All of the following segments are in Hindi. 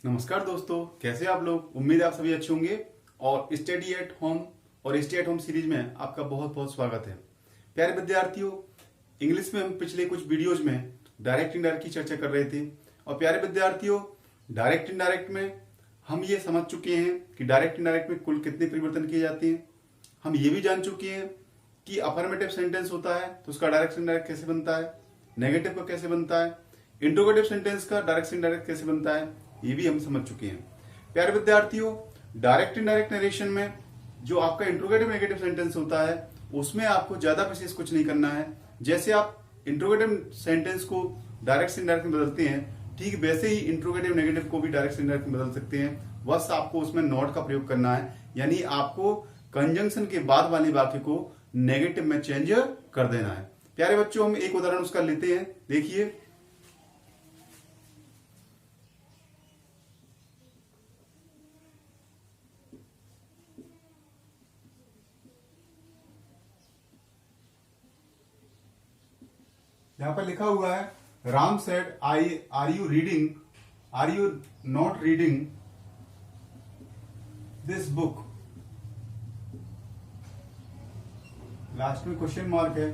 नमस्कार दोस्तों, कैसे आप लोग। उम्मीद है आप सभी अच्छे होंगे और स्टडी एट होम और स्टे एट होम सीरीज में आपका बहुत बहुत स्वागत है। प्यारे विद्यार्थियों, इंग्लिश में हम पिछले कुछ वीडियोज में डायरेक्ट इनडायरेक्ट की चर्चा कर रहे थे और प्यारे विद्यार्थियों, डायरेक्ट इनडायरेक्ट में हम ये समझ चुके हैं कि डायरेक्ट इनडायरेक्ट में कुल कितने परिवर्तन किए जाते हैं। हम ये भी जान चुके हैं कि अफर्मेटिव सेंटेंस होता है तो उसका डायरेक्ट इनडायरेक्ट कैसे बनता है, नेगेटिव का कैसे बनता है, इंट्रोगेटिव सेंटेंस का डायरेक्ट इनडायरेक्ट कैसे बनता है, ये भी हम समझ चुके हैं। प्यारे विद्यार्थियों, डायरेक्ट इनडायरेक्ट नरेशन में जो आपका इंट्रोगेटिव नेगेटिव सेंटेंस होता है उसमें आपको ज्यादा विशेष कुछ नहीं करना है। जैसे आप इंट्रोगेटिव सेंटेंस को डायरेक्ट से इनडायरेक्ट में बदलते हैं, ठीक वैसे ही इंट्रोगेटिव नेगेटिव को भी डायरेक्ट से इनडायरेक्ट में बदल सकते हैं। बस आपको उसमें नॉट का प्रयोग करना है, यानी आपको कंजंक्शन के बाद वाले वाक्य को नेगेटिव में चेंज कर देना है। प्यारे बच्चों, हम एक उदाहरण उसका लेते हैं। देखिए, यहां पर लिखा हुआ है, Ram said I R you not reading this book. Last में क्वेश्चन मार्क है।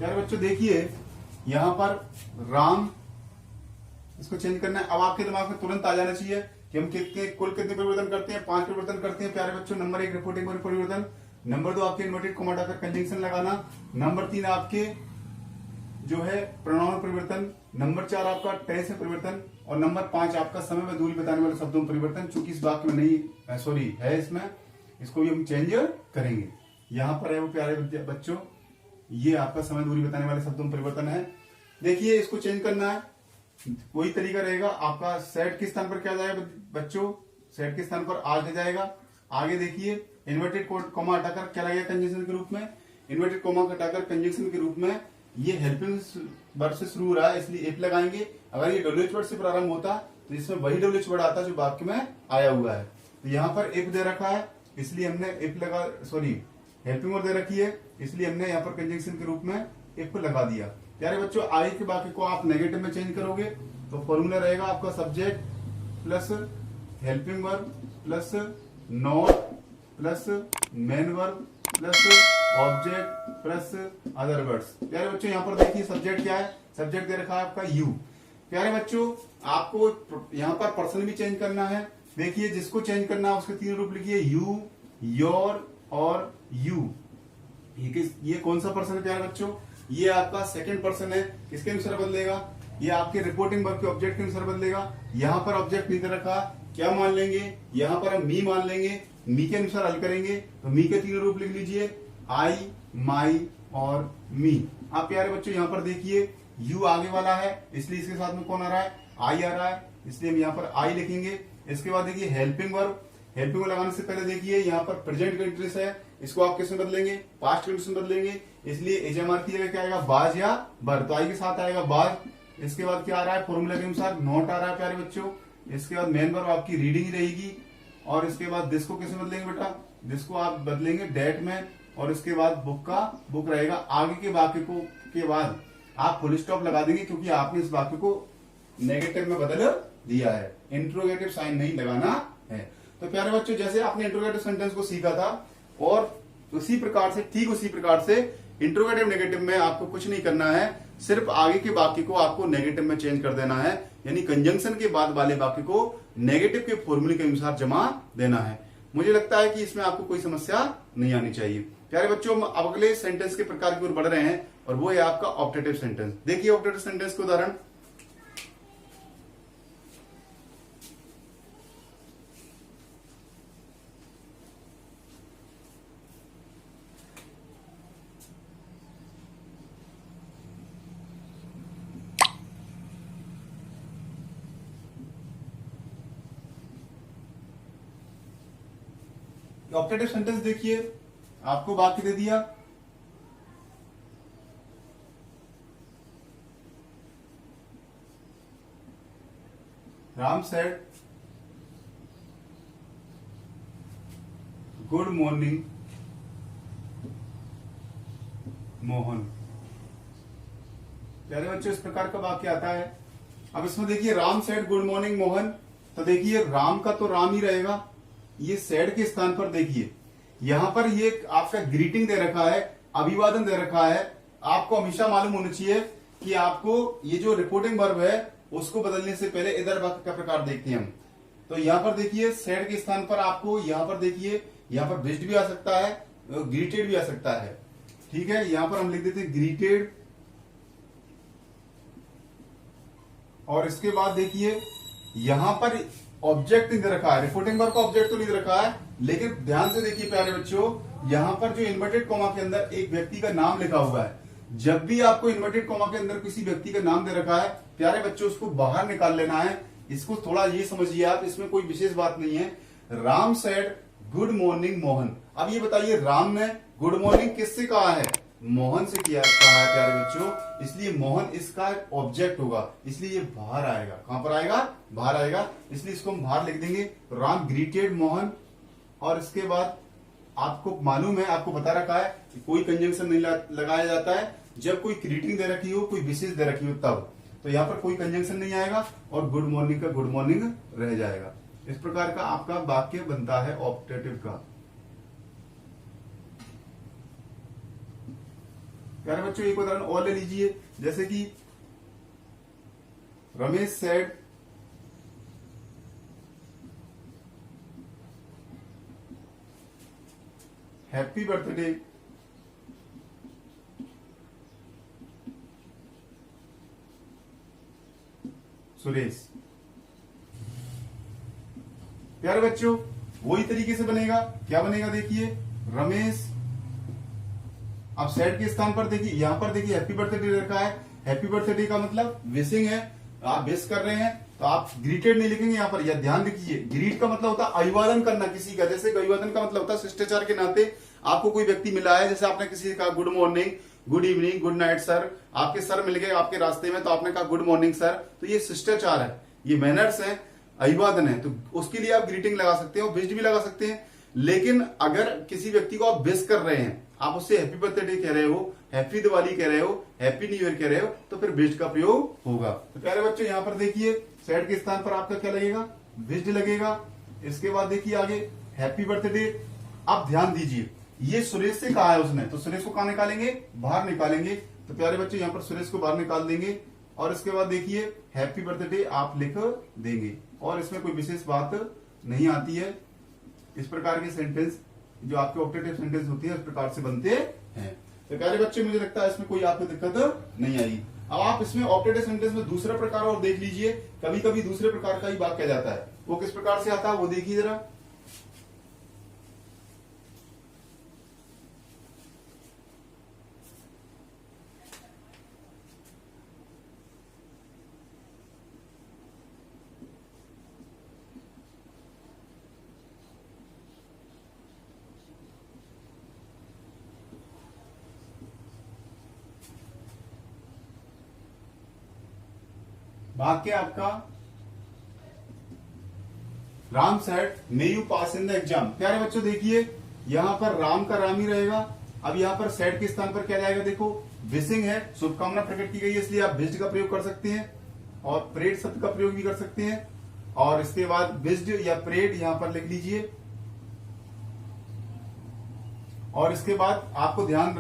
यार बच्चों देखिए, यहां पर राम, इसको चेंज करना है। अब आपके दिमाग में तुरंत आ जाना चाहिए कि हम कुल कितने परिवर्तन करते हैं। 5 परिवर्तन करते हैं प्यारे बच्चों। नंबर 1 रिपोर्टिंग परिवर्तन, नंबर 2 आपके इन्वर्टेड कोमा हटाकर कंजंक्शन लगाना, नंबर 3 आपके जो है प्रोनाउन परिवर्तन, नंबर 4 आपका टेंस में परिवर्तन और नंबर 5 आपका समय में दूरी बताने वाले शब्दों में परिवर्तन। चूंकि इस वाक्य में नहीं सॉरी है इसमें, इसको भी हम चेंज करेंगे। यहां पर है वो प्यारे बच्चों, ये आपका समय दूरी बताने वाले शब्दों में परिवर्तन है। देखिए, इसको चेंज करना है, वही तरीका रहेगा आपका। सेट के स्थान पर क्या जाएगा बच्चों, सेट के स्थान पर आगे जाएगा। आगे देखिए, इन्वर्टेड कोमा हटाकर क्या लगेगा कंजंक्शन के रूप में, इन्वर्टेड कोमा हटाकर कंजंक्शन के रूप में ये हेल्पिंग वर्ड से शुरू हो रहा है इसलिए इफ लगाएंगे। अगर ये डब्ल्यूएच वर्ड से प्रारंभ होता तो इसमें वही डब्ल्यूएच वर्ड आता जो वाक्य में आया हुआ है। तो यहाँ पर इफ दे रखा है इसलिए हमने इफ लगा, सॉरी हेल्पिंग वर्ड दे रखी है इसलिए हमने यहाँ पर कंजंक्शन के रूप में इफ लगा दिया। प्यारे बच्चों, आई के वाक्य को आप नेगेटिव में चेंज करोगे तो फॉर्मूला रहेगा आपका subject plus helping verb plus not plus main verb plus object plus other words. प्यारे बच्चों, यहाँ पर देखिए सब्जेक्ट क्या है, सब्जेक्ट दे रखा है आपका यू। प्यारे बच्चों, आपको यहाँ पर पर्सन भी चेंज करना है। देखिए, जिसको चेंज करना है उसके 3 रूप लिखिए, यू, योर और यू। ये कौन सा पर्सन है प्यारे बच्चों, ये आपका सेकंड पर्सन है। किसके अनुसार बदलेगा, ये आपके रिपोर्टिंग वर्ब के ऑब्जेक्ट के अनुसार बदलेगा। यहाँ पर ऑब्जेक्ट नहीं दे रखा, क्या मान लेंगे, यहाँ पर हम मी मान लेंगे। मी के अनुसार हल करेंगे तो मी के 3 रूप लिख लीजिए, आई, माई और मी। आप प्यारे बच्चों यहाँ पर देखिए, यू आगे वाला है इसलिए इसके साथ में कौन आ रहा है, आई आ रहा है, इसलिए हम यहाँ पर आई लिखेंगे। इसके बाद देखिए हेल्पिंग वर्ब, हेल्पिंग वर्ब लगाने से पहले देखिए यहाँ पर प्रेजेंट कंटिन्यूअस है, इसको आप किसमें बदलेंगे, पास्ट कंटिन्यूअस में बदलेंगे। इसलिए एजएमआर की जगह क्या आएगा, बाज या बर, तो आई के साथ आएगा बाज। इसके बाद क्या आ रहा है, फॉर्मूला के अनुसार नॉट आ रहा है प्यारे बच्चों। इसके बाद मेन वर्ब आपकी रीडिंग ही रहेगी और इसके बाद दिस को किसमें बदलेंगे बेटा, दिस को आप बदलेंगे डेट में और इसके बाद बुक का बुक रहेगा। आगे के वाक्य को के बाद आप फुल स्टॉप लगा देंगे क्योंकि आपने इस वाक्य को नेगेटिव में बदल दिया है, इंट्रोगेटिव साइन नहीं लगाना है। तो प्यारे बच्चों, जैसे आपने इंट्रोगेटिव सेंटेंस को सीखा था और उसी प्रकार से, ठीक उसी प्रकार से इंट्रोगेटिव नेगेटिव में आपको कुछ नहीं करना है, सिर्फ आगे के वाक्य को आपको नेगेटिव में चेंज कर देना है, यानी कंजंक्शन के बाद वाले वाक्य को नेगेटिव के फॉर्मूले के अनुसार जमा देना है। मुझे लगता है कि इसमें आपको कोई समस्या नहीं आनी चाहिए। प्यारे बच्चों, हम अब अगले सेंटेंस के प्रकार की ओर बढ़ रहे हैं और वो है आपका ऑप्टेटिव सेंटेंस। देखिए ऑप्टेटिव सेंटेंस के उदाहरण, ऑप्टेटिव सेंटेंस देखिए, आपको वाक्य दे दिया, Ram said good morning Mohan. प्यारे बच्चों, इस प्रकार का वाक्य आता है। अब इसमें देखिए, Ram said good morning Mohan, तो देखिए राम का तो राम ही रहेगा, ये सैड के स्थान पर देखिए यहां पर ये आपका ग्रीटिंग दे रखा है, अभिवादन दे रखा है। आपको हमेशा मालूम होना चाहिए कि आपको ये जो रिपोर्टिंग वर्ब है उसको बदलने से पहले इधर वाक्य का प्रकार देखते हैं हम। तो यहां पर देखिए सैड के स्थान पर आपको यहां पर देखिए यहां पर विज्ड भी आ सकता है, ग्रीटेड भी आ सकता है। ठीक है, यहां पर हम लिख देते हैं ग्रीटेड, और इसके बाद देखिए यहां पर ऑब्जेक्ट नहीं दे रखा है, रिपोर्टिंग वर्ब का ऑब्जेक्ट तो नहीं दे रखा है, लेकिन ध्यान से देखिए प्यारे बच्चों, यहां पर जो इन्वर्टेड कॉमा के अंदर एक व्यक्ति का नाम लिखा हुआ है, जब भी आपको इन्वर्टेड कॉमा के अंदर किसी व्यक्ति का नाम दे रखा है प्यारे बच्चों उसको बाहर निकाल लेना है। इसको थोड़ा ये समझिए आप, इसमें कोई विशेष बात नहीं है। Ram said good morning Mohan. अब ये बताइए राम ने गुड मॉर्निंग किससे कहा है? मोहन से कहा है प्यारे बच्चों, इसलिए मोहन इसका ऑब्जेक्ट होगा, इसलिए ये बाहर आएगा। कहां पर आएगा? बाहर आएगा, इसलिए इसको हम बाहर लिख देंगे। राम ग्रीटेड मोहन, और इसके बाद आपको मालूम है, आपको बता रखा है कि कोई कंजंक्शन नहीं लगाया जाता है जब कोई ग्रीटिंग दे रखी हो, कोई विशेष दे रखी हो तब। तो यहाँ पर कोई कंजंक्शन नहीं आएगा और गुड मॉर्निंग का गुड मॉर्निंग रह जाएगा। इस प्रकार का आपका वाक्य बनता है ऑप्टेटिव का। प्यारे बच्चों एक उदाहरण और ले लीजिए, जैसे कि Ramesh said happy birthday Suresh. प्यारे बच्चों वही तरीके से बनेगा, क्या बनेगा देखिए, रमेश, अब सेड के स्थान पर देखिए यहां पर देखिए हैप्पी बर्थडे रखा है। हैप्पी बर्थडे का मतलब विशिंग है, आप विश कर रहे हैं, तो आप ग्रीटेड नहीं लिखेंगे यहां पर, या ध्यान रखिए ग्रीट का मतलब होता है अभिवादन करना किसी का। जैसे अभिवादन का मतलब होता है शिष्टाचार के नाते आपको कोई व्यक्ति मिला है, जैसे आपने किसी से कहा good morning, good evening, good night sir, आपके सर मिल गए आपके रास्ते में तो आपने कहा गुड मॉर्निंग सर, तो ये शिष्टाचार है, ये मैनर्स है, अभिवादन है, तो उसके लिए आप ग्रीटिंग लगा सकते हैं और विश भी लगा सकते हैं। लेकिन अगर किसी व्यक्ति को आप विश कर रहे हैं, आप उससे हैप्पी बर्थडे कह रहे हो, हैप्पी दिवाली कह रहे हो, हैप्पी न्यू ईयर कह रहे हो, तो फिर विश का प्रयोग होगा। तो प्यारे बच्चों यहाँ पर देखिए सेड के स्थान पर आपका क्या लगेगा? विश लगेगा। इसके बाद देखिए आगे हैप्पी बर्थडे। आप ध्यान दीजिए ये सुरेश से कहा है उसने, तो सुरेश को कहां निकालेंगे? बाहर निकालेंगे। तो प्यारे बच्चों यहाँ पर सुरेश को बाहर निकाल देंगे, और इसके बाद देखिए हैप्पी बर्थडे आप लिख देंगे, और इसमें कोई विशेष बात नहीं आती है। इस प्रकार के सेंटेंस जो आपके ऑप्टेटिव सेंटेंस होते हैं इस प्रकार से बनते हैं। तो प्यारे बच्चे मुझे लगता है इसमें कोई आपको दिक्कत नहीं आएगी। अब आप इसमें ऑप्टेटिव सेंटेंस में दूसरा प्रकार और देख लीजिए, कभी कभी दूसरे प्रकार का ही वाक्य जाता है, वो किस प्रकार से आता है वो देखिए जरा। वाक्य आपका Ram said may you pass in the exam. प्यारे बच्चों देखिए यहां पर राम का राम ही रहेगा। अब यहां पर सेड के स्थान पर क्या जाएगा? देखो विशिंग है, शुभकामना प्रकट की गई है, इसलिए आप विश्ड का प्रयोग कर सकते हैं और प्रेड शब्द का प्रयोग भी कर सकते हैं। और इसके बाद विश्ड या प्रेड यहां पर लिख लीजिए। और इसके बाद आपको ध्यान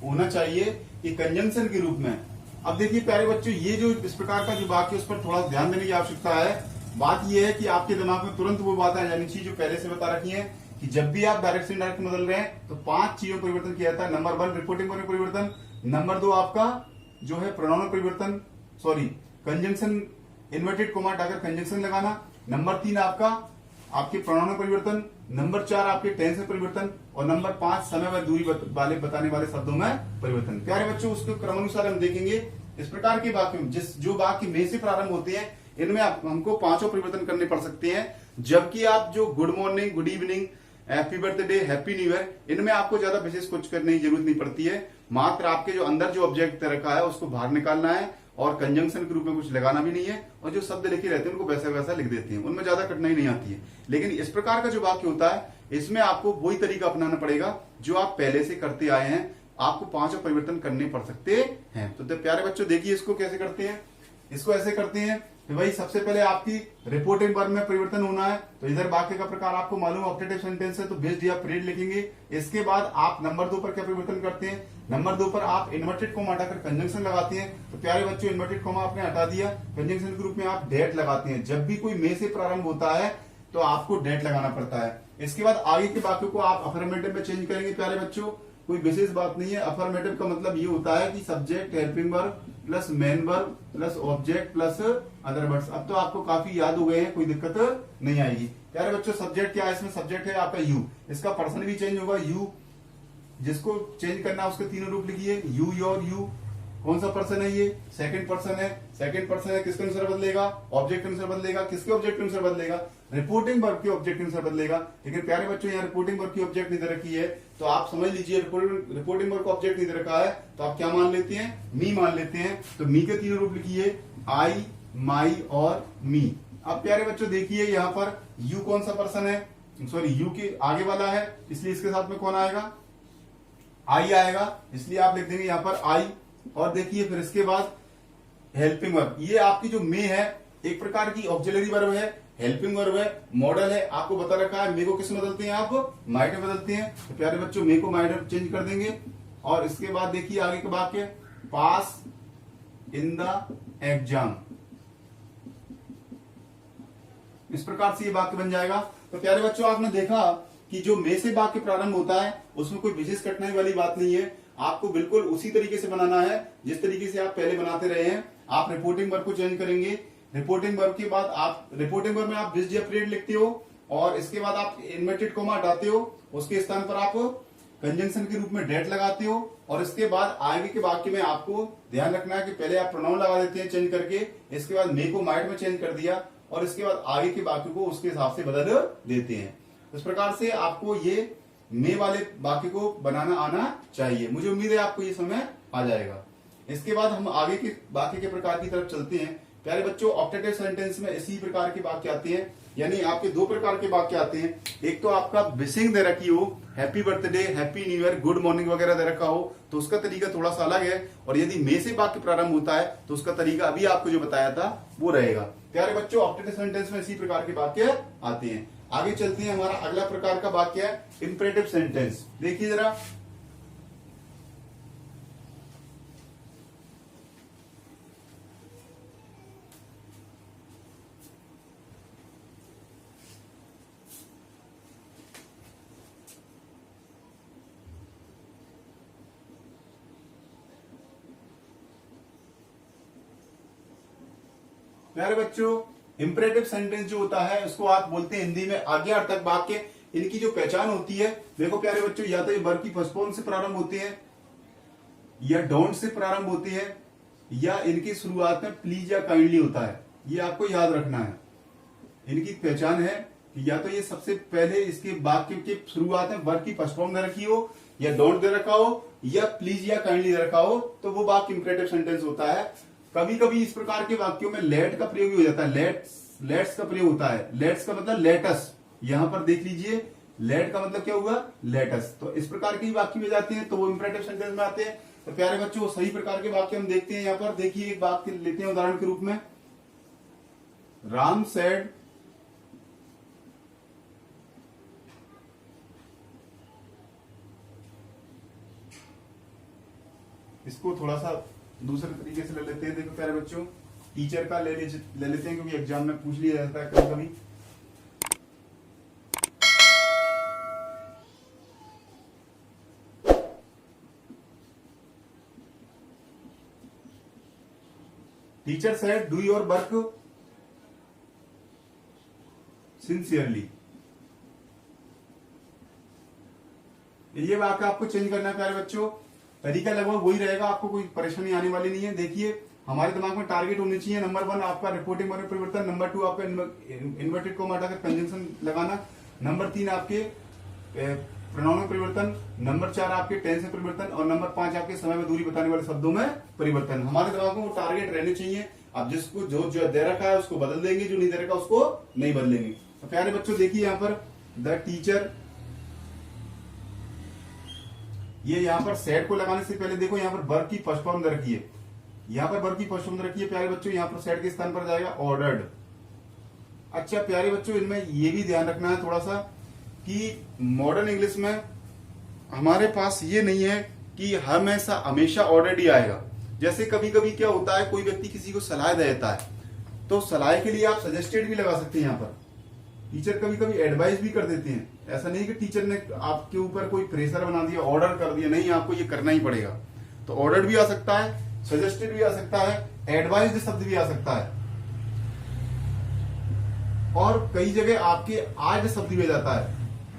होना चाहिए कि कंजंक्शन के रूप में। अब देखिए प्यारे बच्चों ये जो इस प्रकार का जो वाक्य उस पर थोड़ा ध्यान देने की आवश्यकता है। बात यह है कि आपके दिमाग में तुरंत वो बात आ जानी चाहिए जो पहले से बता रखी है कि जब भी आप डायरेक्ट से इनडायरेक्ट में बदल रहे हैं तो 5 चीजों परिवर्तन किया जाता है। नंबर 1 रिपोर्टिंग में परिवर्तन, नंबर 2 आपका जो है प्रोनाउन परिवर्तन, सॉरी कंजंक्शन, इन्वर्टेड कोमा हटाकर कंजंक्शन लगाना, नंबर 3 आपका आपके प्रोनाउन परिवर्तन, नंबर 4 आपके टेंस में परिवर्तन, और नंबर 5 समय व दूरी वाले बताने वाले शब्दों में परिवर्तन। प्यारे बच्चों उसके क्रमानुसार हम देखेंगे इस प्रकार के वाक्य जिस जो वाक्य में से प्रारंभ होते हैं इनमें हमको 5 परिवर्तन करने पड़ सकते हैं। जबकि आप जो good morning, good evening, happy birthday, happy new year, इनमें आपको ज्यादा विशेष कुछ करने की जरूरत नहीं पड़ती है। मात्र आपके जो अंदर जो ऑब्जेक्ट रखा है उसको बाहर निकालना है और कंजंक्शन के रूप में कुछ लगाना भी नहीं है, और जो शब्द लिखे रहते हैं उनको वैसा वैसा लिख देते हैं, उनमें ज्यादा कठिनाई नहीं आती है। लेकिन इस प्रकार का जो वाक्य होता है इसमें आपको वही तरीका अपनाना पड़ेगा जो आप पहले से करते आए हैं। आपको 5 परिवर्तन करने पड़ सकते हैं। तो प्यारे बच्चों देखिए इसको कैसे करते हैं। इसको ऐसे करते हैं तो भाई सबसे पहले आपकी रिपोर्टिंग वर्ब में परिवर्तन होना है। तो इधर वाक्य का प्रकार आपको मालूम है, ऑप्टेटिव सेंटेंस है, तो बेस्ड या पीरियड लिखेंगे। इसके बाद आप नंबर 2 पर क्या परिवर्तन करते हैं, नंबर 2 पर आप इन्वर्टेड कॉमा हटाकर कंजंक्शन लगाते हैं। तो प्यारे बच्चों, इन्वर्टेड कॉमा आपने हटा दिया, कंजंक्शन के रूप में आप डेट लगाते हैं। जब भी कोई में से प्रारंभ होता है तो आपको डेट लगाना पड़ता है। इसके बाद आगे के वाक्यों को आप अफर्मेटिव में चेंज करेंगे। प्यारे बच्चों, कोई विशेष बात नहीं है। अफर्मेटिव का मतलब ये होता है कि subject, helping verb plus main verb plus object plus other words. अब तो आपको काफी याद हो गए हैं, कोई दिक्कत नहीं आएगी। प्यारे बच्चों, सब्जेक्ट क्या है, इसमें सब्जेक्ट है आपका यू, इसका पर्सन भी चेंज होगा यू, जिसको चेंज करना है उसके तीनों रूप लिखिए, यू, योर, यू। कौन सा पर्सन है ये, सेकंड पर्सन है। सेकंड पर्सन है, किसके अनुसार बदलेगा, ऑब्जेक्ट के अनुसार बदलेगा। किसके ऑब्जेक्ट के अनुसार बदलेगा, रिपोर्टिंग वर्ब के ऑब्जेक्ट के अनुसार बदलेगा। लेकिन प्यारे बच्चों, यहाँ रिपोर्टिंग वर्ब की ऑब्जेक्ट नहीं दे रखी है, तो आप समझ लीजिए रिपोर्टिंग वर्ब का ऑब्जेक्ट नहीं दे रखा है, तो आप क्या मान लेते हैं, मी मान लेते हैं। तो मी के तीनों रूप लिखिए, आई, माई और मी। अब प्यारे बच्चों देखिए, यहाँ पर यू कौन सा पर्सन है, सॉरी यू के आगे वाला है, इसलिए इसके साथ में कौन आएगा, आई आएगा, इसलिए आप लिख देंगे यहाँ पर आई। और देखिए फिर इसके बाद हेल्पिंग वर्ब, ये आपकी जो मे है एक प्रकार की ऑक्सिलरी वर्ब है, हेल्पिंग वर्ब है, मॉडल है, आपको बता रखा है। मे को किस में बदलते हैं आप, माइट में बदलते हैं। तो प्यारे बच्चों, मे को माइट में चेंज कर देंगे। और इसके बाद देखिए आगे के वाक्य, पास इन द एग्जाम, इस प्रकार से ये वाक्य बन जाएगा। तो प्यारे बच्चों, आपने देखा कि जो मे से वाक्य प्रारंभ होता है उसमें कोई विशेष कठिनाई वाली बात नहीं है, आपको बिल्कुल उसी तरीके से बनाना है जिस तरीके से आप पहले बनाते रहे हैं। आप रिपोर्टिंग वर्ब को चेंज करेंगे, रिपोर्टिंग वर्ब के बाद आप रिपोर्टिंग वर्ब में आप बेस्ड या पीरियड लिखते हो, और इसके बाद आप इन्वर्टेड कॉमा हटाते हो, उसके स्थान पर आप कंजंक्शन के रूप में डेट लगाते हो। और इसके बाद आगे के वाक्य में आपको ध्यान रखना है कि पहले आप प्रोनाउन लगा देते हैं चेंज करके, इसके बाद मे को माइट में चेंज कर दिया, और इसके बाद आगे के वाक्य को उसके हिसाब से बदल देते हैं। इस प्रकार से आपको ये मे वाले वाक्य को बनाना आना चाहिए। मुझे उम्मीद है आपको ये समय आ जाएगा। इसके बाद हम आगे के वाक्य के प्रकार की तरफ चलते हैं। प्यारे बच्चों, ऑप्टेटिव सेंटेंस में इसी प्रकार के वाक्य आते हैं, यानी आपके दो प्रकार के वाक्य आते हैं। एक तो आपका विशिंग दे रखी हो, happy birthday, happy new year, good morning वगैरह दे रखा हो, तो उसका तरीका थोड़ा सा अलग है। और यदि मे से वाक्य प्रारंभ होता है तो उसका तरीका अभी आपको जो बताया था वो रहेगा। प्यारे बच्चों, ऑप्टेटिव सेंटेंस में इसी प्रकार के वाक्य आते हैं। आगे चलते हैं, हमारा अगला प्रकार का वाक्य है इंपरेटिव सेंटेंस। देखिए जरा, प्यारे बच्चों, इंपरेटिव सेंटेंस जो होता है उसको आप बोलते हैं हिंदी में आज्ञार्थक वाक्य। इनकी जो पहचान होती है, देखो प्यारे बच्चों, या तो ये वर्ब की फर्स्ट फॉर्म से प्रारंभ होते हैं, या डोंट से प्रारंभ होती है, या इनकी शुरुआत में प्लीज या काइंडली होता है। ये आपको याद रखना है। इनकी पहचान है कि या तो ये सबसे पहले इसके वाक्य की शुरुआत में वर्ब की फर्स्ट फॉर्म दे रखी हो, या डोंट दे रखा हो, या प्लीज या काइंडली दे रखा हो, तो वो वाक्य इंपरेटिव सेंटेंस होता है। कभी कभी इस प्रकार के वाक्यों में लेट का प्रयोग भी हो जाता है, लेट्स का प्रयोग होता है। लेट्स का मतलब लेटस, यहां पर देख लीजिए, लेट का मतलब क्या हुआ, लेटस। तो इस प्रकार के वाक्य में जाते हैं तो वो इंपरेटिव सेंटेंस में आते हैं। तो प्यारे बच्चों, सही प्रकार के वाक्य हम देखते हैं। यहाँ पर देखिए, एक वाक्य लेते हैं उदाहरण के रूप में, राम सेड इसको थोड़ा सा दूसरे तरीके से ले लेते हैं। देखो प्यारे बच्चों, टीचर का ले लेते हैं, क्योंकि एग्जाम में पूछ लिया जाता है कभी कभी। Teacher said do your work sincerely. ये वाक्य आपको चेंज करना है प्यारे बच्चों। तरीका लगभग वही रहेगा, आपको कोई परेशानी आने वाली नहीं है। देखिए, हमारे दिमाग में टारगेट होनी चाहिए, नंबर 1 आपका रिपोर्टिंग वर्ब परिवर्तन, नंबर 2 आपका इन्वर्टेड कॉमा हटाकर कंजंक्शन लगाना, नंबर 3 आपके प्रोनाउन में परिवर्तन, नंबर 4 आपके टेंस में परिवर्तन, और नंबर 5 आपके समय में दूरी बताने वाले शब्दों में परिवर्तन। हमारे दिमाग में वो टारगेट रहने चाहिए। अब जिसको जो दे रखा है उसको बदल देंगे, जो नहीं दे रखा उसको नहीं बदलेंगे। तो प्यारे बच्चों देखिए, यहाँ पर द टीचर, ये यहाँ पर सेड को लगाने से पहले देखो यहाँ पर वर्ब की फर्स्ट फॉर्म दे रखी है, यहाँ पर वर्ब की फर्स्ट फॉर्म रखी है प्यारे बच्चों, यहाँ पर सेड के स्थान पर जाएगा ऑर्डर्ड। अच्छा प्यारे बच्चों, इनमें ये भी ध्यान रखना है थोड़ा सा कि मॉडर्न इंग्लिश में हमारे पास ये नहीं है कि हमेशा ऑर्डर्ड ही आएगा। जैसे कभी कभी क्या होता है, कोई व्यक्ति किसी को सलाह देता है तो सलाह के लिए आप सजेस्टेड भी लगा सकते हैं। यहाँ पर टीचर कभी कभी एडवाइस भी कर देते हैं। ऐसा नहीं कि टीचर ने आपके ऊपर कोई प्रेशर बना दिया, ऑर्डर कर दिया, नहीं आपको ये करना ही पड़ेगा। तो ऑर्डर भी आ सकता है, सजेस्टेड भी आ सकता है, एडवाइस्ड शब्द भी आ सकता है, और कई जगह आपके आज शब्द भी आ जाता है।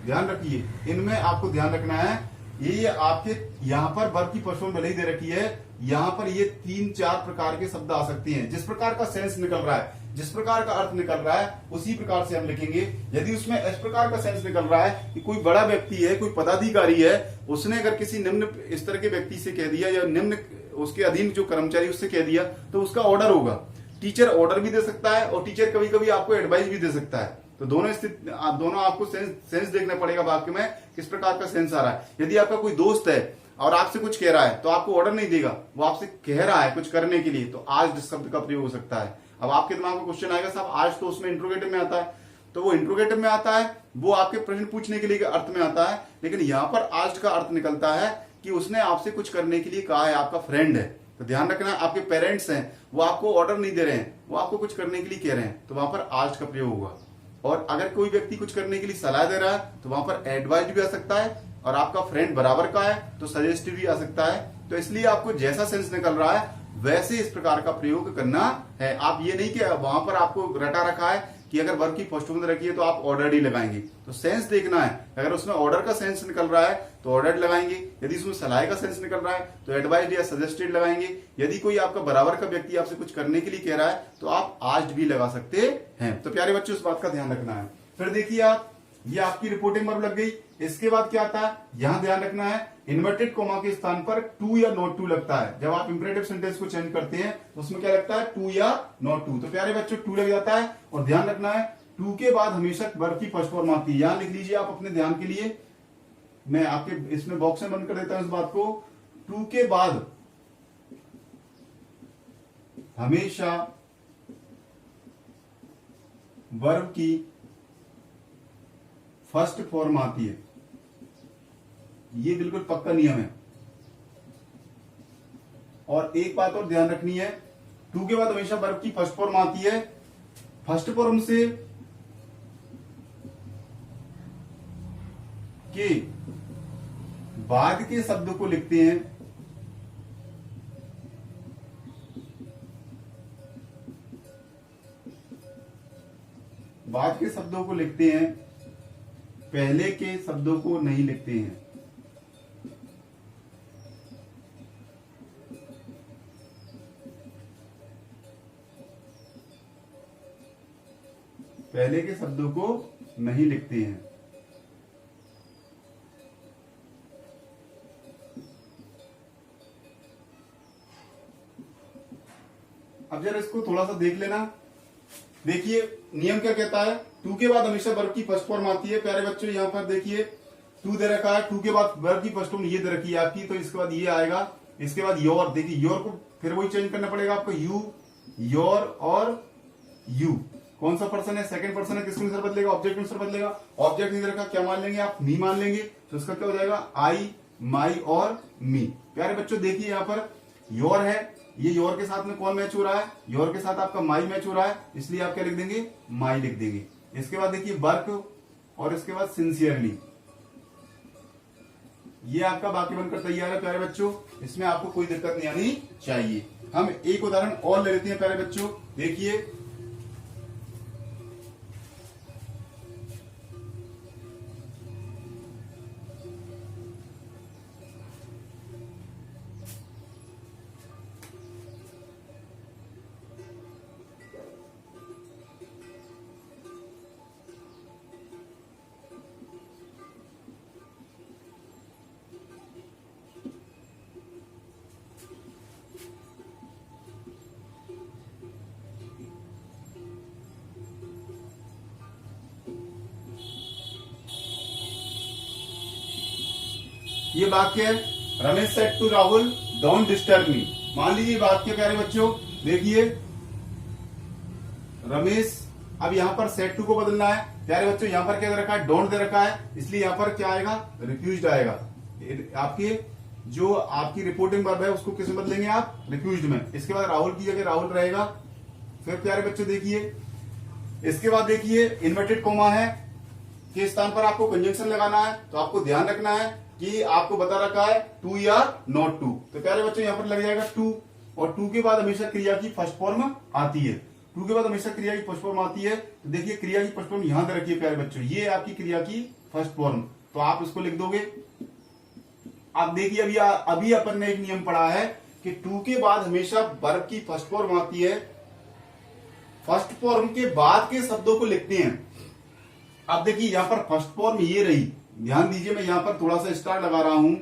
ध्यान रखिए, इनमें आपको ध्यान रखना है। ये आपके यहाँ पर वर्ब की फर्स्ट फॉर्म भले ही दे रखी है, यहाँ पर ये 3-4 प्रकार के शब्द आ सकते हैं। जिस प्रकार का सेंस निकल रहा है, जिस प्रकार का अर्थ निकल रहा है, उसी प्रकार से हम लिखेंगे। यदि उसमें इस प्रकार का सेंस निकल रहा है कि कोई बड़ा व्यक्ति है, कोई पदाधिकारी है, उसने अगर किसी निम्न इस तरह के व्यक्ति से कह दिया या निम्न उसके अधीन जो कर्मचारी उससे कह दिया, तो उसका ऑर्डर होगा। टीचर ऑर्डर भी दे सकता है और टीचर कभी कभी आपको एडवाइस भी दे सकता है। तो दोनों आपको सेंस देखना पड़ेगा वाक्य में किस प्रकार का सेंस आ रहा है। यदि आपका कोई दोस्त है और आपसे कुछ कह रहा है तो आपको ऑर्डर नहीं देगा, वो आपसे कह रहा है कुछ करने के लिए, तो आज शब्द का प्रयोग हो सकता है। अब आपके दिमाग में क्वेश्चन आएगा, साहब आज तो उसमें इंट्रोगेटिव में आता है, तो वो इंट्रोगेटिव में आता है, वो आपके प्रश्न पूछने के लिए अर्थ में आता है। लेकिन यहाँ पर आज का अर्थ निकलता है कि उसने आपसे कुछ करने के लिए कहा है, आपका फ्रेंड है। तो ध्यान रखना, आपके पेरेंट्स हैं, वो आपको ऑर्डर नहीं दे रहे हैं, वो आपको कुछ करने के लिए कह रहे हैं, तो वहां पर आज का प्रयोग होगा। और अगर कोई व्यक्ति कुछ करने के लिए सलाह दे रहा है तो वहां पर एडवाइस भी आ सकता है, और आपका फ्रेंड बराबर का है तो सजेस्ट भी आ सकता है। तो इसलिए आपको जैसा सेंस निकल रहा है वैसे इस प्रकार का प्रयोग करना है। आप ये नहीं कि वहां पर आपको रटा रखा है कि अगर वर्ब की फर्स्ट फॉर्म रखी है तो आप ऑर्डर ही लगाएंगे। तो सेंस देखना है, अगर उसमें ऑर्डर का सेंस निकल रहा है तो ऑर्डर लगाएंगे, यदि उसमें सलाह का सेंस निकल रहा है तो एडवाइस्ड या सजेस्टेड लगाएंगे। यदि कोई आपका बराबर का व्यक्ति आपसे कुछ करने के लिए कह रहा है तो आप आज भी लगा सकते हैं। तो प्यारे बच्चों, इस बात का ध्यान रखना है। फिर देखिए आप, ये आपकी रिपोर्टिंग वर्ब लग गई। इसके बाद क्या आता है, यहां ध्यान रखना है, इन्वर्टेड कॉमा के स्थान पर टू या नॉट टू लगता है। जब आप इंपरेटिव सेंटेंस को चेंज करते हैं तो उसमें क्या लगता है, टू या नॉट टू। तो प्यारे बच्चों, टू लग जाता है। और ध्यान रखना है, टू के बाद हमेशा वर्ब की फर्स्ट फॉर्म आती है। यहां लिख लीजिए आप अपने ध्यान के लिए, मैं आपके इसमें बॉक्स में बंद कर देता हूं इस बात को। टू के बाद हमेशा वर्ब की फर्स्ट फॉर्म आती है, ये बिल्कुल पक्का नियम है। और एक बात और ध्यान रखनी है, टू के बाद हमेशा वर्ब की फर्स्ट फॉर्म आती है। फर्स्ट फॉर्म से के बाद के शब्द को लिखते हैं बाद के शब्दों को लिखते हैं, पहले के शब्दों को नहीं लिखते हैं। पहले के शब्दों को नहीं लिखते हैं। अब जरा इसको थोड़ा सा देख लेना। देखिए नियम क्या कहता है, टू के बाद हमेशा वर्ब की फर्स्ट फॉर्म आती है। प्यारे बच्चों, यहां पर देखिए टू दे रखा है, टू के बाद वर्ब की फर्स्ट फॉर्म ये दे रखी है आपकी, तो इसके बाद ये आएगा। इसके बाद योर, देखिए योर को फिर वही चेंज करना पड़ेगा आपको, यू, योर और यू। कौन सा पर्सन है, सेकंड पर्सन है, किसके अनुसार बदलेगा, ऑब्जेक्ट अनुसार बदलेगा। ऑब्जेक्ट नहीं दे रखा, क्या मान लेंगे आप, मी मान लेंगे, तो इसका क्या हो जाएगा, आई, माई और मी। प्यारे बच्चों देखिए यहाँ पर योर है, ये योर के साथ में कौन मैच हो रहा है, योर के साथ आपका माई मैच हो रहा है, इसलिए आप क्या लिख देंगे, माई लिख देंगे। इसके बाद देखिए वर्क और इसके बाद सिंसियरली, ये आपका वाक्य बनकर तैयार है प्यारे बच्चों। इसमें आपको कोई दिक्कत नहीं आनी चाहिए। हम एक उदाहरण और ले लेते हैं प्यारे बच्चों, देखिए ये वाक्य है, Ramesh said to Rahul don't disturb me. मान लीजिए बात के प्यारे बच्चों, देखिए रमेश, अब यहाँ पर सेट टू को बदलना है प्यारे बच्चों। यहाँ पर क्या दे रखा है, डोंट दे रखा है, इसलिए यहाँ पर क्या आएगा, रिफ्यूज्ड आएगा। आपके जो आपकी रिपोर्टिंग वर्ब है उसको किस में बदलेंगे आप, रिफ्यूज्ड में। इसके बाद राहुल की जगह राहुल रहेगा। फिर प्यारे बच्चों देखिए, इसके बाद देखिए इन्वर्टेड कोमा है के स्थान पर आपको कंजंक्शन लगाना है, तो आपको ध्यान रखना है कि आपको बता रखा है टू या नॉट टू। तो प्यारे बच्चों यहाँ पर लग जाएगा टू, और टू के बाद हमेशा क्रिया की फर्स्ट फॉर्म आती है। टू के बाद हमेशा क्रिया की फर्स्ट फॉर्म आती है। तो देखिए क्रिया की फर्स्ट फॉर्म यहां पर रखिए प्यारे बच्चों, ये है आपकी क्रिया की फर्स्ट फॉर्म, तो आप इसको लिख दोगे। आप देखिए अभी अपन ने एक नियम पढ़ा है कि टू के बाद हमेशा वर्ब की फर्स्ट फॉर्म आती है, फर्स्ट फॉर्म के बाद के शब्दों को लिखते हैं। अब देखिए यहां पर फर्स्ट फॉर्म ये रही, ध्यान दीजिए, मैं यहां पर थोड़ा सा स्टार लगा रहा हूं,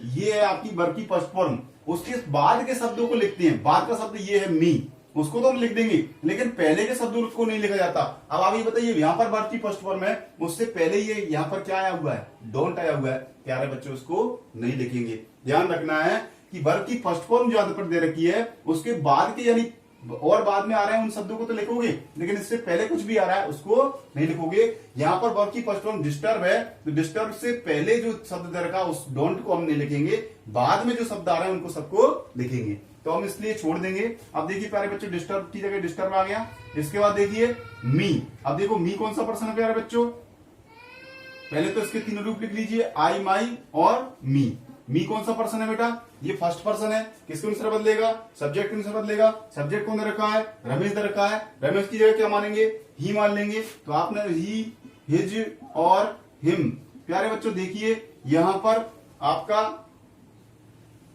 ये है आपकी वर्ब की फर्स्ट फॉर्म। उसके बाद के शब्दों को लिखते हैं। बाद का शब्द ये है मी, उसको तो हम लिख देंगे, लेकिन पहले के शब्दों को नहीं लिखा जाता। अब आप ये बताइए, यहां पर वर्ब की फर्स्ट फॉर्म है, उससे पहले ये यहां पर क्या आया हुआ है, डोंट आया हुआ है, प्यारे बच्चों उसको नहीं लिखेंगे। ध्यान रखना है कि वर्ब की फर्स्ट फॉर्म जो यहां पर दे रखी है, उसके बाद के यानी और बाद में आ रहे हैं उन शब्दों को तो लिखोगे, लेकिन इससे पहले कुछ भी आ रहा है उसको नहीं लिखोगे। यहां पर वर्ब की फर्स्ट फॉर्म डिस्टर्ब है, तो डिस्टर्ब से पहले जो शब्द दे रखा है उस डोंट को हम नहीं लिखेंगे, बाद में जो शब्द आ रहे हैं उनको सबको लिखेंगे, तो हम इसलिए छोड़ देंगे। अब देखिए प्यारे बच्चों, डिस्टर्ब की जगह डिस्टर्ब आ गया। इसके बाद देखिए मी, अब देखो मी कौन सा पर्सन है प्यारे बच्चों, पहले तो इसके तीनों रूप लिख लीजिए, आई, माई और मी। मी कौन सा पर्सन है बेटा, ये फर्स्ट पर्सन है, किसके अनुसार बदलेगा, सब्जेक्ट के अनुसार बदलेगा। सब्जेक्ट कौन दे रखा है, रमेश दे रखा है, रमेश की जगह क्या मानेंगे, ही मान लेंगे, तो आपने ही, हिज और हिम। प्यारे बच्चों देखिए यहां पर आपका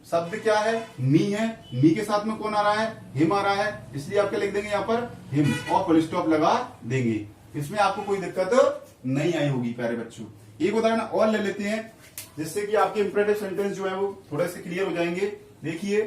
शब्द क्या है, मी है, मी के साथ में कौन आ रहा है, हिम आ रहा है, इसलिए आप क्या लिख देंगे यहाँ पर, हिम, और फुल स्टॉप लगा देंगे। इसमें आपको कोई दिक्कत नहीं आई होगी प्यारे बच्चों। एक उदाहरण और ले लेते हैं, जिससे कि आपके इंपरेटिव सेंटेंस जो है वो थोड़े से क्लियर हो जाएंगे। देखिए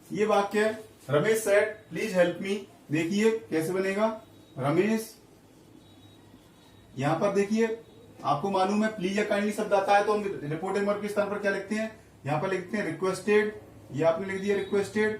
ये वाक्य है, Ramesh said please help me. देखिए कैसे बनेगा, रमेश, यहां पर देखिए आपको मालूम है प्लीज या काइंडली शब्द आता है तो हम रिपोर्टिंग वर्ब के स्थान पर क्या लिखते हैं, यहां पर लिखते हैं रिक्वेस्टेड, ये आपने लिख दिया रिक्वेस्टेड।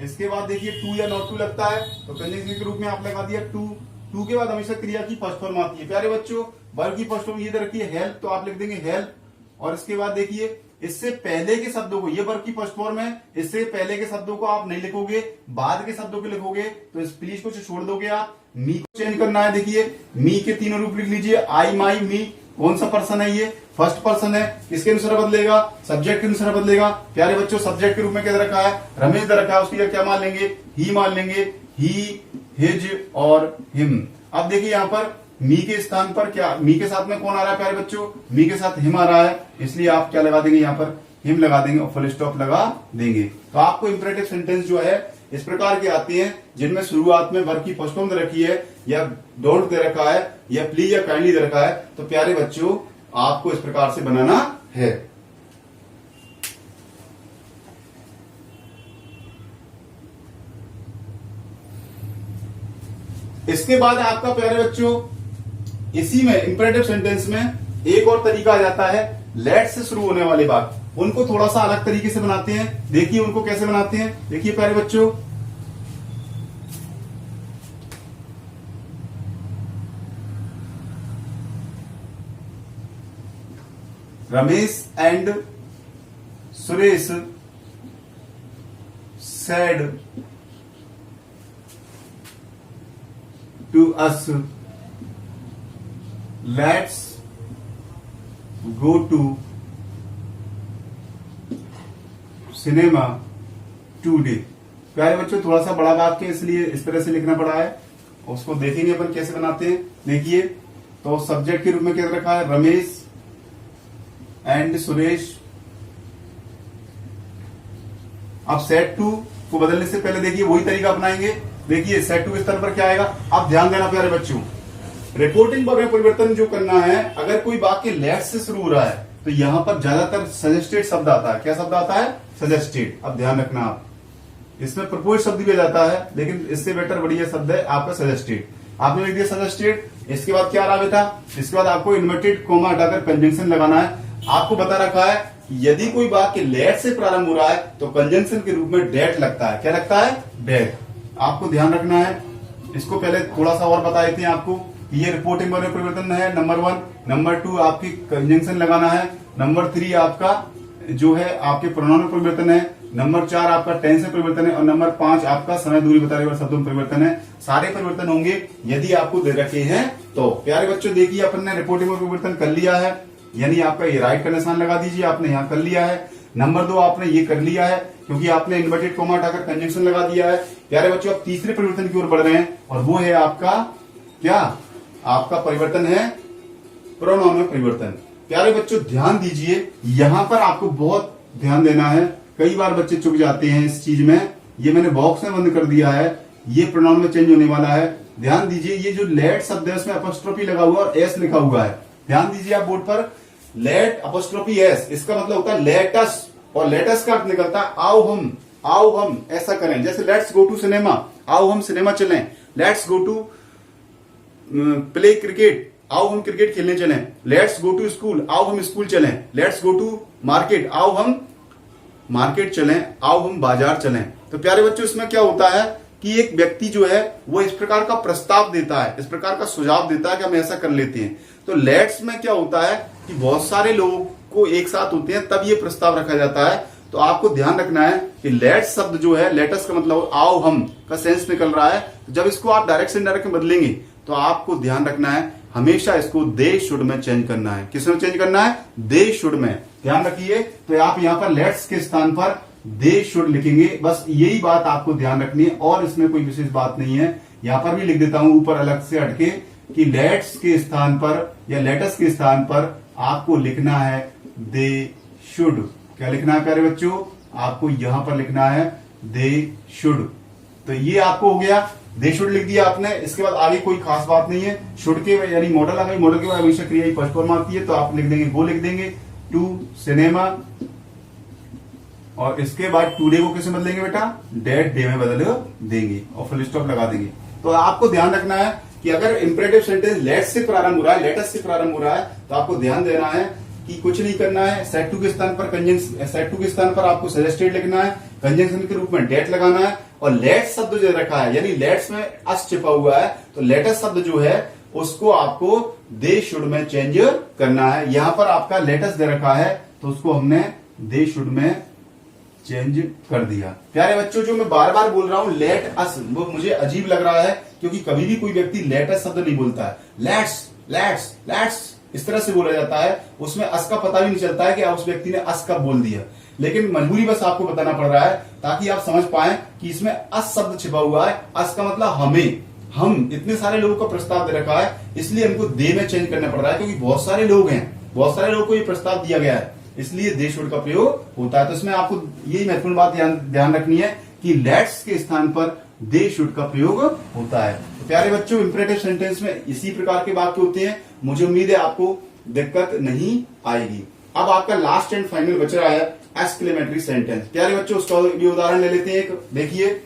इसके बाद देखिए टू या नॉट टू लगता है तो कंजंक्शन के रूप में आप लगा दिया टू। टू के बाद हमेशा क्रिया की फर्स्ट फॉर्म आती है प्यारे बच्चों, वर्ब की फर्स्ट फॉर्म ये रखी है हेल्प, तो आप लिख देंगे हेल्प। और इसके बाद देखिए इससे पहले के शब्दों को, ये वर्ब की फर्स्ट फॉर्म है, इससे पहले के शब्दों को आप नहीं लिखोगे, बाद के शब्दों को लिखोगे, तो इस प्लीज को छोड़ दोगे आप। मी को चेंज करना है, देखिए मी के तीनों रूप लिख लीजिए, आई, माई, मी। कौन सा पर्सन है, ये फर्स्ट पर्सन है, किसके अनुसार बदलेगा, सब्जेक्ट के अनुसार बदलेगा। प्यारे बच्चों सब्जेक्ट के रूप में क्या दे रखा है, रमेश दे रखा है, उसकी क्या मान लेंगे, ही मान लेंगे, ही, हिज और हिम। अब देखिए यहाँ पर मी के स्थान पर क्या, मी के साथ में कौन आ रहा है प्यारे बच्चों, मी के साथ हिम आ रहा है, इसलिए आप क्या लगा देंगे, यहाँ पर हिम लगा देंगे और फुल स्टॉप लगा देंगे। तो आपको इंपरेटिव सेंटेंस जो है इस प्रकार के आते हैं जिनमें शुरुआत में वर्ब की फर्स्ट फॉर्म दे रखी है, या डोंट दे रखा है, या प्लीज या काइंडली दे रखा है। तो प्यारे बच्चों आपको इस प्रकार से बनाना है। इसके बाद आपका प्यारे बच्चों इसी में इंपरेटिव सेंटेंस में एक और तरीका आ जाता है, लेट से शुरू होने वाली बात, उनको थोड़ा सा अलग तरीके से बनाते हैं। देखिए उनको कैसे बनाते हैं, देखिए प्यारे बच्चों, Ramesh and Suresh said to us let's go to cinema today. प्यारे बच्चों थोड़ा सा बड़ा वाक्य इसलिए इस तरह से लिखना पड़ा है, उसको देखेंगे अपन कैसे बनाते हैं। देखिए तो सब्जेक्ट के रूप में क्या रखा है, रमेश एंड सुरेश। अब सेट टू को बदलने से पहले देखिए वही तरीका अपनाएंगे। देखिए सेट टू के स्तर पर क्या आएगा, आप ध्यान देना प्यारे बच्चों, रिपोर्टिंग वर्ग में परिवर्तन जो करना है, अगर कोई वाक्य लेफ्ट से शुरू हो रहा है तो यहां पर ज्यादातर सजेस्टेड शब्द आता है। क्या शब्द आता है? सजेस्टेड। अब ध्यान रखना आप, इसमें प्रपोज शब्द भी आ जाता है, लेकिन इससे बेटर बढ़िया शब्द है आपका सजेस्टेड। आपने लिख दिया सजेस्टेड, इसके बाद क्या रहा बेटा? इसके बाद आपको इन्वर्टेड कोमा हटाकर कंजंक्शन लगाना है। आपको बता रखा है यदि कोई वाक्य लेट से प्रारंभ हो रहा है तो कंजंक्शन के रूप में डेट लगता है। क्या लगता है? डेट। आपको ध्यान रखना है। इसको पहले थोड़ा सा और बता देते हैं आपको। ये रिपोर्टिंग वर्ग में परिवर्तन है, नंबर 1। नंबर 2 आपकी कंजंक्शन लगाना है। नंबर 3 आपका जो है आपके प्रोनाउन में परिवर्तन है। नंबर 4 आपका टेंस में परिवर्तन है और नंबर 5 आपका समय दूरी बताने वाले शब्दों में परिवर्तन है। सारे परिवर्तन होंगे यदि आपको दे रखे हैं तो। प्यारे बच्चों देखिए, अपन ने रिपोर्टिंग में परिवर्तन कर लिया है, यानी आपका ये राइट का निशान लगा दीजिए, आपने यहाँ कर लिया है। नंबर 2 आपने ये कर लिया है क्योंकि आपने इन्वर्टेड कोमा हटाकर कंजंक्शन लगा दिया है। प्यारे बच्चों, आप तीसरे परिवर्तन की ओर बढ़ रहे हैं और वो है आपका क्या? आपका परिवर्तन है प्रोनाउन में परिवर्तन। प्यारे बच्चों ध्यान दीजिए, यहां पर आपको बहुत ध्यान देना है। कई बार बच्चे चुक जाते हैं इस चीज में। ये मैंने बॉक्स में बंद कर दिया है, ये प्रोनाउन में चेंज होने वाला है। ध्यान दीजिए, ये जो लेट शब्द है उसमें अपोस्ट्रोफी लगा हुआ और एस लिखा हुआ है। ध्यान दीजिए आप बोर्ड पर, लेट अपोस्ट्रोफी एस, इसका मतलब होता है लेटस, और लेटस का अर्थ निकलता है आओ हम ऐसा करें। जैसे लेट्स गो टू सिनेमा, आओ हम सिनेमा चलें। Let's go to play cricket, आओ हम क्रिकेट खेलने चलें। लेट्स गो टू स्कूल, आओ हम स्कूल चलें। लेट्स गो टू मार्केट, आओ हम मार्केट चलें, आओ हम बाजार चलें। तो प्यारे बच्चों, इसमें क्या होता है कि एक व्यक्ति जो है वो इस प्रकार का प्रस्ताव देता है, इस प्रकार का सुझाव देता है कि हम ऐसा कर लेते हैं। तो लेट्स में क्या होता है कि बहुत सारे लोग को एक साथ होते हैं, तब ये प्रस्ताव रखा जाता है। तो आपको ध्यान रखना है कि लेट्स शब्द जो है, लेटस का मतलब आओ हम का सेंस निकल रहा है। तो जब इसको आप डायरेक्ट से इनडायरेक्ट में बदलेंगे तो आपको ध्यान रखना है हमेशा इसको दे शुड में चेंज करना है। किसमें चेंज करना है? दे शुड में। ध्यान रखिए, तो आप यहां पर लेट्स के स्थान पर दे शुड लिखेंगे। बस यही बात आपको ध्यान रखनी है और इसमें कोई विशेष बात नहीं है। यहां पर भी लिख देता हूं ऊपर अलग से हटके कि लेट्स के स्थान पर या लेटस के स्थान पर आपको लिखना है दे शुड। क्या लिखना है प्यारे बच्चों? आपको यहां पर लिखना है दे शुड। तो ये आपको हो गया, दे शुड लिख दिया आपने। इसके बाद आगे कोई खास बात नहीं है। शुड के यानी मॉडल आ गई, मॉडल के बाद हमेशा क्रिया ही फर्स्ट फॉर्म आती है, तो आप लिख देंगे गो लिख देंगे टू सिनेमा, और इसके बाद टुडे को कैसे बदलेंगे बेटा? डेट डे में बदल देंगे और फुल स्टॉप लगा देंगे। तो आपको ध्यान रखना है कि अगर इंपरेटिव सेंटेंस लेट से प्रारंभ हो रहा है, लेटस से प्रारंभ हो रहा है, तो आपको ध्यान देना है कि कुछ नहीं करना है। सेट टू के स्थान पर सेट टू के स्थान पर आपको सजेस्टेड लिखना है, कंजंक्शन के रूप में डेट लगाना है, और लेट शब्द जो रखा है यानी लेट्स में अस छिपा हुआ है, तो लेटस शब्द जो है उसको आपको दे शुड में चेंज करना है। यहां पर आपका लेटस दे रखा है तो उसको हमने दे शुड में चेंज कर दिया। प्यारे बच्चों, जो मैं बार बार बोल रहा हूं लेट अस, वो मुझे अजीब लग रहा है क्योंकि कभी भी कोई व्यक्ति लेटस शब्द नहीं बोलता है। लेट्स लेट्स लेट्स इस तरह से बोला जाता है, उसमें अस का पता भी नहीं चलता है कि उस व्यक्ति ने अस कब बोल दिया। लेकिन मजबूरी बस आपको बताना पड़ रहा है ताकि आप समझ पाए कि इसमें अस शब्द छिपा हुआ है। अस का मतलब हमें, हम इतने सारे लोगों का प्रस्ताव दे रखा है, इसलिए हमको दे में चेंज करना पड़ रहा है क्योंकि बहुत सारे लोग हैं, बहुत सारे लोगों को ये प्रस्ताव दिया गया है, इसलिए दे शुड का प्रयोग होता है। तो इसमें आपको यही महत्वपूर्ण बात ध्यान रखनी है कि लेट्स के स्थान पर दे शुड का प्रयोग होता है। तो प्यारे बच्चों, इंपरेटिव सेंटेंस में इसी प्रकार के वाक्य होते हैं। मुझे उम्मीद है आपको दिक्कत नहीं आएगी। अब आपका लास्ट एंड फाइनल बच रहा है एक्सक्लेमेटरी सेंटेंस। प्यारे बच्चों, उसका भी उदाहरण ले लेते हैं एक, देखिए।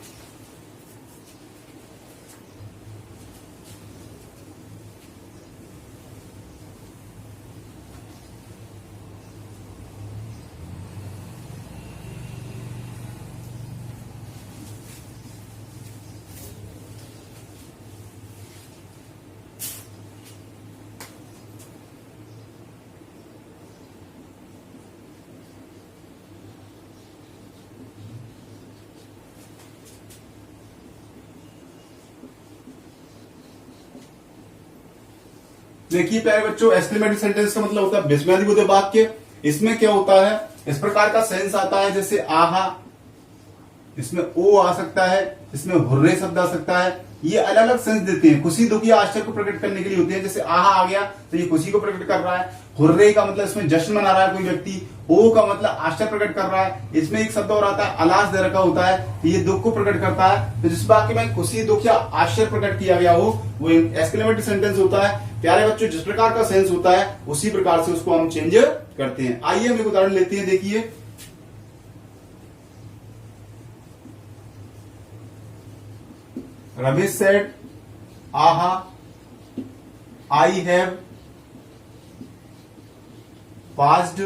देखिए प्यारे बच्चों, एक्सक्लेमेटरी सेंटेंस का मतलब होता है विस्मयादिबोधक वाक्य। इसमें क्या होता है, इस प्रकार का सेंस आता है जैसे आहा, इसमें ओ आ सकता है, इसमें हुर्रे शब्द आ सकता है। ये अलग अलग सेंस देते हैं। खुशी, दुखी, आश्चर्य को प्रकट करने के लिए होते हैं। जैसे आहा आ गया तो ये खुशी को प्रकट कर रहा है। हुर्रे का मतलब इसमें जश्न मना रहा है कोई व्यक्ति। ओ का मतलब आश्चर्य प्रकट कर रहा है। इसमें एक शब्द और आता है अलास दे रखा होता है, तो ये दुख को प्रकट करता है। तो जिस वाक्य में खुशी, दुख या आश्चर्य प्रकट किया गया हो वो एक्सक्लेमेटरी सेंटेंस होता है। प्यारे बच्चों, जिस प्रकार का सेंस होता है उसी प्रकार से उसको हम चेंज करते हैं। आइए हम एक उदाहरण लेते हैं। देखिए, Ramesh said, "Aha, I have passed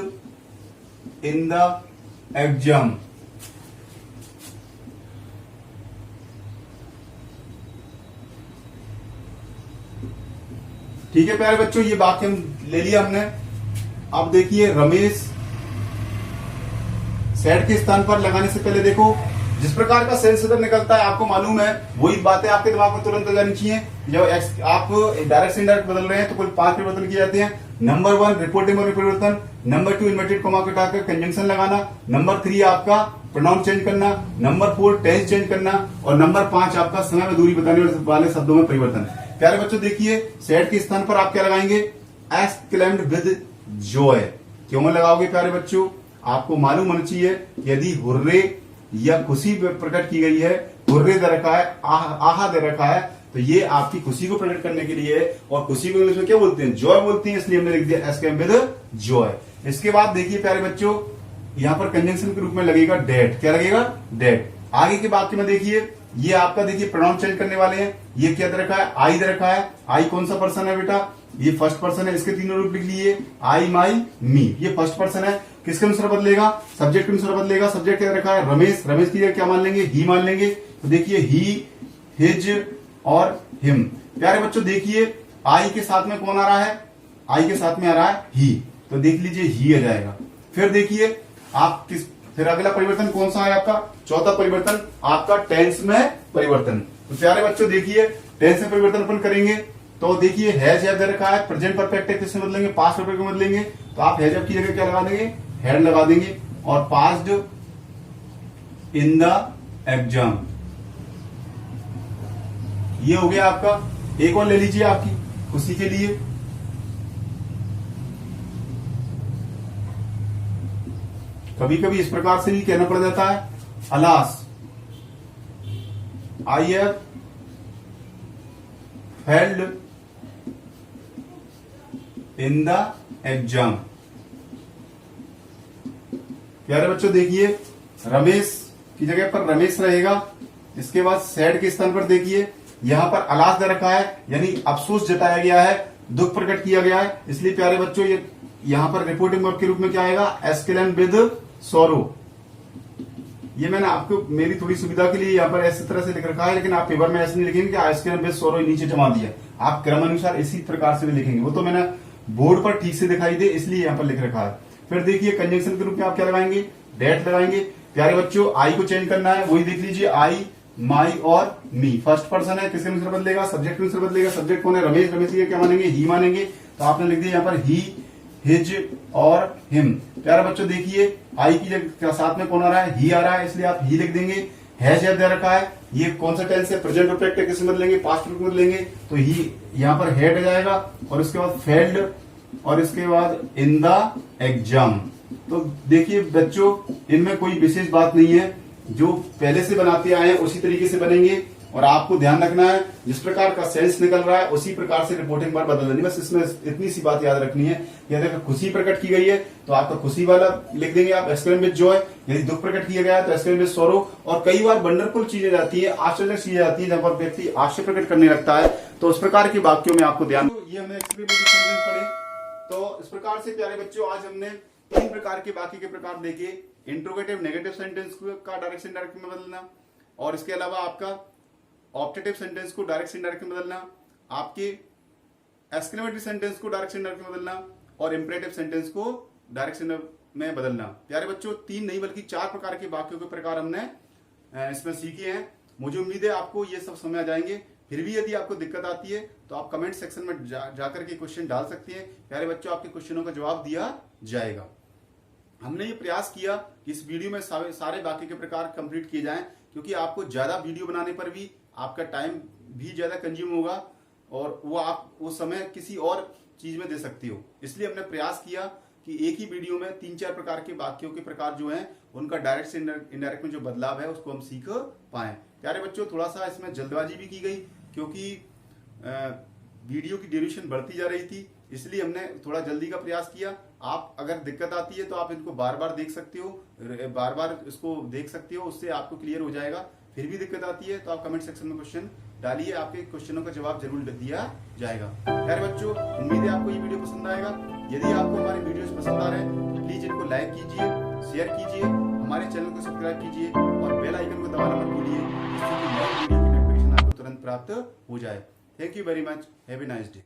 in the exam." ठीक है प्यारे बच्चों, ये वाक्य हम ले लिया हमने। अब देखिए, रमेश सेड के स्थान पर लगाने से पहले देखो जिस प्रकार का सेंस इधर निकलता है आपको मालूम है, वही बातें आपके दिमाग में तुरंत आ जानी चाहिए। जब आप डायरेक्ट से इनडायरेक्ट बदल रहे हैं तो कुल 5 परिवर्तन किए जाते हैं। नंबर 1 रिपोर्टिंग में परिवर्तन, नंबर 2 इन्वर्टेड कॉमा के हटाकर कंजंक्शन लगाना, नंबर 3 आपका प्रोनाउन चेंज करना, नंबर 4 टेंस चेंज करना, और नंबर 5 आपका समय में दूरी बताने वाले शब्दों में परिवर्तन। प्यारे बच्चों देखिए, सेड के स्थान पर आप क्या लगाएंगे? Exclaimed with Joy. क्यों लगाओगे प्यारे बच्चों? आपको मालूम होना चाहिए यदि हुर्रे या खुशी प्रकट की गई है, हुर्रे दे रखा है, आहा दे रखा है, तो ये आपकी खुशी को प्रकट करने के लिए है। और खुशी को इंग्लिश में क्या बोलते हैं? जॉय बोलते हैं, इसलिए हमने लिख दिया एक्सक्लेम्ड विद जॉय। इसके बाद देखिए प्यारे बच्चों, यहां पर कंजंक्शन के रूप में लगेगा डेट। क्या लगेगा? डेट। आगे के वाक्य में देखिए, ये आपका देखिए प्रोनाउन चेंज करने वाले हैं। ये क्या दे रखा है? आई दे रखा है। आई कौन सा पर्सन है बेटा? ये फर्स्ट पर्सन है। इसके तीनों रूप लिख लिए, आई, माई, मी। ये फर्स्ट पर्सन है। किसके अनुसार बदलेगा? सब्जेक्ट के अनुसार बदलेगा। सब्जेक्ट क्या रखा है? रमेश। रमेश की जगह क्या मान लेंगे? ही मान लेंगे। तो देखिए, ही, हिज और हिम। प्यारे बच्चों देखिए, आई के साथ में कौन आ रहा है? आई के साथ में आ रहा है ही, तो देख लीजिए ही आ जाएगा। फिर देखिए आप फिर अगला परिवर्तन कौन सा है आपका? चौथा परिवर्तन आपका टेंस में परिवर्तन। तो प्यारे बच्चों देखिए, टेंस में परिवर्तन अपन करेंगे तो देखिए, हैज हैव दे रखा है, प्रेजेंट परफेक्ट है, किसमें बदलेंगे? पास्ट परफेक्ट में बदलेंगे। तो आप हैज हैव की जगह क्या लगा देंगे? हैड लगा देंगे। और पास्ड इन द एग्जाम, ये हो गया आपका। एक और ले लीजिए आपकी खुशी के लिए। कभी कभी इस प्रकार से भी कहना पड़ जाता है, alas I have failed in the exam. प्यारे बच्चों देखिए, रमेश की जगह पर रमेश रहेगा। इसके बाद सैड के स्थान पर देखिए, यहां पर अलास दे रखा है, यानी अफसोस जताया गया है, दुख प्रकट किया गया है। इसलिए प्यारे बच्चों ये यहां पर रिपोर्टिंग वर्ब के रूप में क्या आएगा? एक्सक्लेम विद सोरो। ये मैंने आपको मेरी थोड़ी सुविधा के लिए यहां पर ऐसी तरह से लिख रखा है, लेकिन आप पेपर में ऐसे नहीं लिखेंगे कि एक्सक्लेम विद सोरो नीचे जमा दिया। आप क्रमानुसार इसी प्रकार से भी लिखेंगे। वो तो मैंने बोर्ड पर ठीक से दिखाई दे इसलिए यहां पर लिख रखा है। फिर देखिए, कंजंक्शन के रूप में आप क्या लगाएंगे? डेट लगाएंगे। प्यारे बच्चों आई को चेंज करना है, वही देख लीजिए, आई, माई और मी। फर्स्ट पर्सन है, किसके अनुसार बदलेगा? सब्जेक्ट के अनुसार बदलेगा। सब्जेक्ट कौन है? रमेश। रमेश की क्या मानेंगे? ही मानेंगे। तो आपने लिख दिया यहाँ पर ही, हिज और हिम। प्यारे बच्चों देखिए, आई की जगह साथ में कौन आ रहा है? ही आ रहा है, इसलिए आप ही लिख देंगे। हैज हैव दे रखा है, ये कौन सा टेंस है? प्रेजेंट परफेक्ट है, किसमें बदलेंगे? पास्ट परफेक्ट में बदलेंगे। तो ही यहाँ पर हैड आ जाएगा, और इसके बाद फेल्ड, और इसके बाद इन द एग्जाम। तो देखिए बच्चों, इनमें कोई विशेष बात नहीं है, जो पहले से बनाते आए हैं उसी तरीके से बनेंगे। और आपको ध्यान रखना है, जिस प्रकार का सेंस निकल रहा है उसी प्रकार से रिपोर्टिंग बार बदल देनी। बस इसमें इतनी सी बात याद रखनी है। यदि खुशी प्रकट की गई है तो आपका खुशी वाला लिख देंगे आप, एक्सक्लेम विद जॉय। यदि दुख प्रकट किया गया है तो एक्सक्लेम विद सोरो। और कई बार वंडरफुल चीजें जाती है, आश्चर्य चीजें आती है, जब पर व्यक्ति आश्चर्य प्रकट करने लगता है, तो उस प्रकार के वाक्यों में आपको ध्यान। ये हमने एक्सक्लेमेटरी सेंटेंस पढ़े। तो इस प्रकार से प्यारे बच्चों, आज हमने 3 प्रकार के वाक्य के प्रकार देखे। इंट्रोगेटिव नेगेटिव सेंटेंस का डायरेक्ट इनडायरेक्ट में बदलना, और इसके अलावा आपका ऑप्टेटिव सेंटेंस को डायरेक्ट इनडायरेक्ट में बदलना, आपके एक्सक्लेमेटरी सेंटेंस को डायरेक्ट इनडायरेक्ट में बदलना, और इंपरेटिव सेंटेंस को डायरेक्ट में बदलना। प्यारे बच्चों, 3 नहीं बल्कि 4 प्रकार के वाक्यों के प्रकार हमने इसमें सीखे हैं। मुझे उम्मीद है आपको ये सब समझ आ जाएंगे। फिर भी यदि आपको दिक्कत आती है तो आप कमेंट सेक्शन में जाकर के क्वेश्चन डाल सकते हैं। प्यारे बच्चों, आपके क्वेश्चनों का जवाब दिया जाएगा। हमने ये प्रयास किया कि इस वीडियो में सारे बाकी के प्रकार कंप्लीट किए जाएं, क्योंकि आपको ज्यादा वीडियो बनाने पर भी आपका टाइम भी ज्यादा कंज्यूम होगा और वो समय किसी और चीज में दे सकती हो। इसलिए हमने प्रयास किया कि एक ही वीडियो में 3-4 प्रकार के वाक्यों के प्रकार जो हैं उनका डायरेक्ट से इनडायरेक्ट में जो बदलाव है उसको हम सीख पाए। प्यारे बच्चों, थोड़ा सा इसमें जल्दबाजी भी की गई क्योंकि वीडियो की ड्यूरेशन बढ़ती जा रही थी, इसलिए हमने थोड़ा जल्दी का प्रयास किया। आप अगर दिक्कत आती है तो आप इनको बार बार देख सकते हो, बार बार इसको देख सकते हो, उससे आपको क्लियर हो जाएगा। फिर भी दिक्कत आती है तो आप कमेंट सेक्शन में क्वेश्चन डालिए, आपके क्वेश्चनों का जवाब जरूर दिया जाएगा। प्यारे बच्चों, उम्मीद है आपको ये वीडियो पसंद आएगा। यदि आपको हमारे वीडियोस पसंद आ रहे हैं तो प्लीज इनको लाइक कीजिए, शेयर कीजिए, हमारे चैनल को सब्सक्राइब कीजिए और बेल आइकन को दबाना मत भूलिए, जिससे कि नई वीडियो की नोटिफिकेशन आपको तुरंत प्राप्त हो जाए। Thank you very much. Have a nice day.